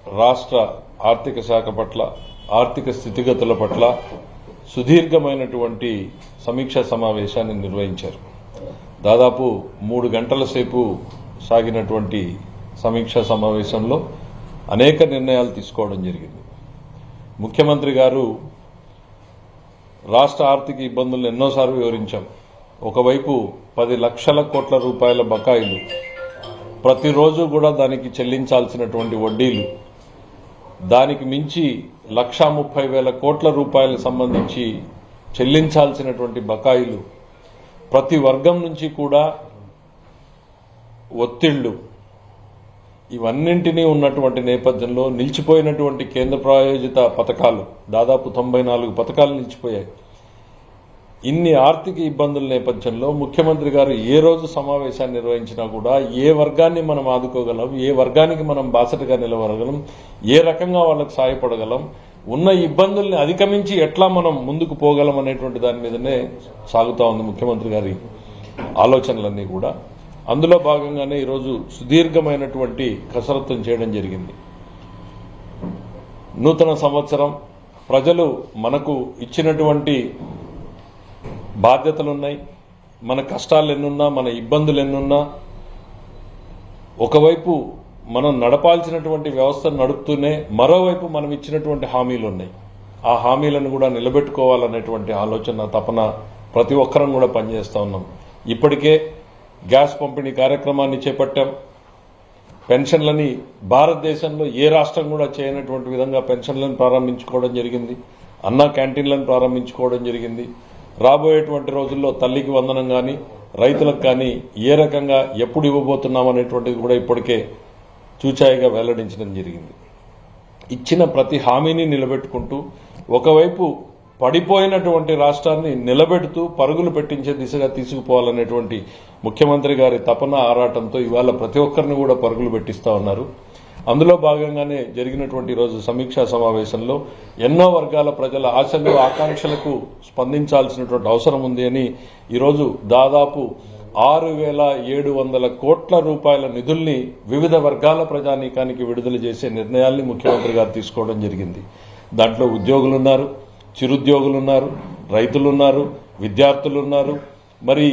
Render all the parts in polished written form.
రాష్ట్ర ఆర్థిక శాఖ పట్ల, ఆర్థిక స్థితిగతుల పట్ల సుదీర్ఘమైనటువంటి సమీక్షా సమావేశాన్ని నిర్వహించారు. దాదాపు 3 గంటల సేపు సాగినటువంటి సమీక్షా సమావేశంలో అనేక నిర్ణయాలు తీసుకోవడం జరిగింది. ముఖ్యమంత్రి గారు రాష్ట్ర ఆర్థిక ఇబ్బందులను ఎన్నోసార్లు వివరించాం. ఒకవైపు 10 లక్షల కోట్ల రూపాయల బకాయిలు, ప్రతిరోజు కూడా దానికి చెల్లించాల్సినటువంటి వడ్డీలు, దానికి మించి 1,30,000 కోట్ల రూపాయలకు సంబంధించి చెల్లించాల్సినటువంటి బకాయిలు, ప్రతి వర్గం నుంచి కూడా ఒత్తిళ్లు, ఇవన్నింటినీ ఉన్నటువంటి నేపథ్యంలో నిలిచిపోయినటువంటి కేంద్ర ప్రాయోజిత పథకాలు, దాదాపు 94 పథకాలు నిలిచిపోయాయి. ఇన్ని ఆర్థిక ఇబ్బందుల నేపథ్యంలో ముఖ్యమంత్రి గారు ఏ రోజు సమావేశాన్ని నిర్వహించినా కూడా ఏ వర్గాన్ని మనం ఆదుకోగలం, ఏ వర్గానికి మనం బాసటగా నిలవగలం, ఏ రకంగా వాళ్ళకు సాయపడగలం, ఉన్న ఇబ్బందుల్ని అధిగమించి ఎట్లా మనం ముందుకు పోగలం అనేటువంటి దాని మీదనే సాగుతా ఉంది ముఖ్యమంత్రి గారి ఆలోచనలన్నీ కూడా. అందులో భాగంగానే ఈరోజు సుదీర్ఘమైనటువంటి కసరత్తును చేయడం జరిగింది. నూతన సంవత్సరం, ప్రజలు మనకు ఇచ్చినటువంటి బాధ్యతలున్నాయి, మన కష్టాలు ఎన్నున్నా, మన ఇబ్బందులు ఎన్నున్నా, ఒకవైపు మనం నడపాల్సినటువంటి వ్యవస్థను నడుపుతూనే మరోవైపు మనం ఇచ్చినటువంటి హామీలు ఉన్నాయి. ఆ హామీలను కూడా నిలబెట్టుకోవాలనేటువంటి ఆలోచన, తపన ప్రతి ఒక్కరం కూడా పనిచేస్తూ ఉన్నాం. ఇప్పటికే గ్యాస్ పంపిణీ కార్యక్రమాన్ని చేపట్టాం. పెన్షన్లని భారతదేశంలో ఏ రాష్ట్రం కూడా చేయనటువంటి విధంగా పెన్షన్లను ప్రారంభించుకోవడం జరిగింది. అన్నా క్యాంటీన్లను ప్రారంభించుకోవడం జరిగింది. రాబోయేటువంటి రోజుల్లో తల్లికి వందనం కానీ, రైతులకు కానీ ఏ రకంగా ఎప్పుడు ఇవ్వబోతున్నాం అనేటువంటిది కూడా ఇప్పటికే చూచాయిగా వెల్లడించడం జరిగింది. ఇచ్చిన ప్రతి హామీని నిలబెట్టుకుంటూ ఒకవైపు పడిపోయినటువంటి రాష్ట్రాన్ని నిలబెడుతూ పరుగులు పెట్టించే దిశగా తీసుకుపోవాలనేటువంటి ముఖ్యమంత్రి గారి తపన, ఆరాటంతో ఇవాళ ప్రతి ఒక్కరిని కూడా పరుగులు పెట్టిస్తా ఉన్నారు. అందులో భాగంగానే జరిగినటువంటి రోజు సమీక్షా సమావేశంలో ఎన్నో వర్గాల ప్రజల ఆశలు, ఆకాంక్షలకు స్పందించాల్సినటువంటి అవసరం ఉంది అని ఈరోజు దాదాపు 6,700 కోట్ల రూపాయల నిధుల్ని వివిధ వర్గాల ప్రజానీకానికి విడుదల చేసే నిర్ణయాల్ని ముఖ్యమంత్రి గారు తీసుకోవడం జరిగింది. దాంట్లో ఉద్యోగులున్నారు, చిరుద్యోగులున్నారు, రైతులున్నారు, విద్యార్థులున్నారు, మరి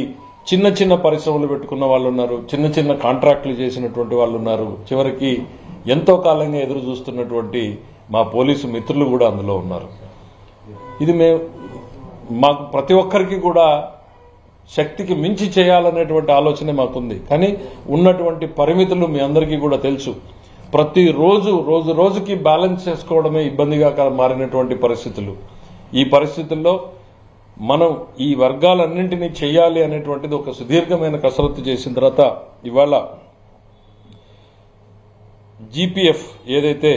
చిన్న చిన్న పరిశ్రమలు పెట్టుకున్న వాళ్ళు ఉన్నారు, చిన్న చిన్న కాంట్రాక్టులు చేసినటువంటి వాళ్ళు ఉన్నారు, చివరికి ఎంతో కాలంగా ఎదురు చూస్తున్నటువంటి మా పోలీసు మిత్రులు కూడా అందులో ఉన్నారు. ఇది మాకు ప్రతి ఒక్కరికి కూడా శక్తికి మించి చేయాలనేటువంటి ఆలోచనే మాకుంది. కానీ ఉన్నటువంటి పరిమితులు మీ అందరికీ కూడా తెలుసు. ప్రతిరోజు రోజు రోజుకి బ్యాలెన్స్ చేసుకోవడమే ఇబ్బందిగా మారినటువంటి పరిస్థితులు. ఈ పరిస్థితుల్లో మనం ఈ వర్గాలన్నింటినీ చేయాలి అనేటువంటిది ఒక సుదీర్ఘమైన కసరత్తు చేసిన తర్వాత ఇవాళ జీపీఎఫ్ ఏదైతే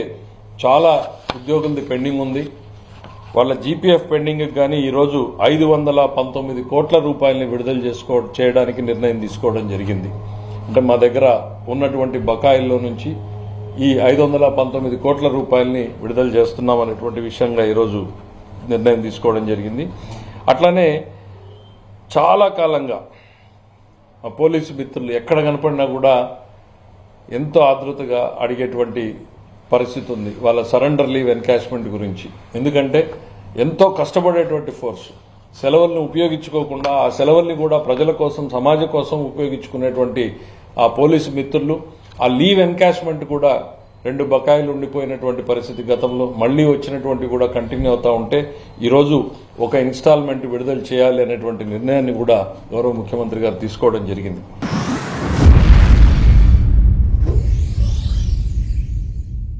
చాలా ఉద్యోగులది పెండింగ్ ఉంది, వాళ్ళ జీపీఎఫ్ పెండింగ్ కానీ ఈరోజు 519 కోట్ల రూపాయలని విడుదల చేయడానికి నిర్ణయం తీసుకోవడం జరిగింది. అంటే మా దగ్గర ఉన్నటువంటి బకాయిల్లో నుంచి ఈ 519 కోట్ల రూపాయలని విడుదల చేస్తున్నాం అనేటువంటి విషయంగా ఈరోజు నిర్ణయం తీసుకోవడం జరిగింది. అట్లానే చాలా కాలంగా మా పోలీసు మిత్రులు ఎక్కడ కనపడినా కూడా ఎంతో ఆతృతగా అడిగేటువంటి పరిస్థితి ఉంది వాళ్ళ సరెండర్ లీవ్ ఎన్కాష్మెంట్ గురించి. ఎందుకంటే ఎంతో కష్టపడేటువంటి ఫోర్స్ సెలవుల్ని ఉపయోగించుకోకుండా ఆ సెలవుల్ని కూడా ప్రజల కోసం, సమాజం కోసం ఉపయోగించుకునేటువంటి ఆ పోలీసు మిత్రులు ఆ లీవ్ ఎన్కాష్మెంట్ కూడా 2 బకాయిలు ఉండిపోయినటువంటి పరిస్థితి గతంలో మళ్లీ వచ్చినటువంటి కూడా కంటిన్యూ అవుతా ఉంటే ఈరోజు ఒక ఇన్స్టాల్మెంట్ విడుదల చేయాలి అనేటువంటి నిర్ణయాన్ని కూడా గౌరవ ముఖ్యమంత్రి గారు తీసుకోవడం జరిగింది.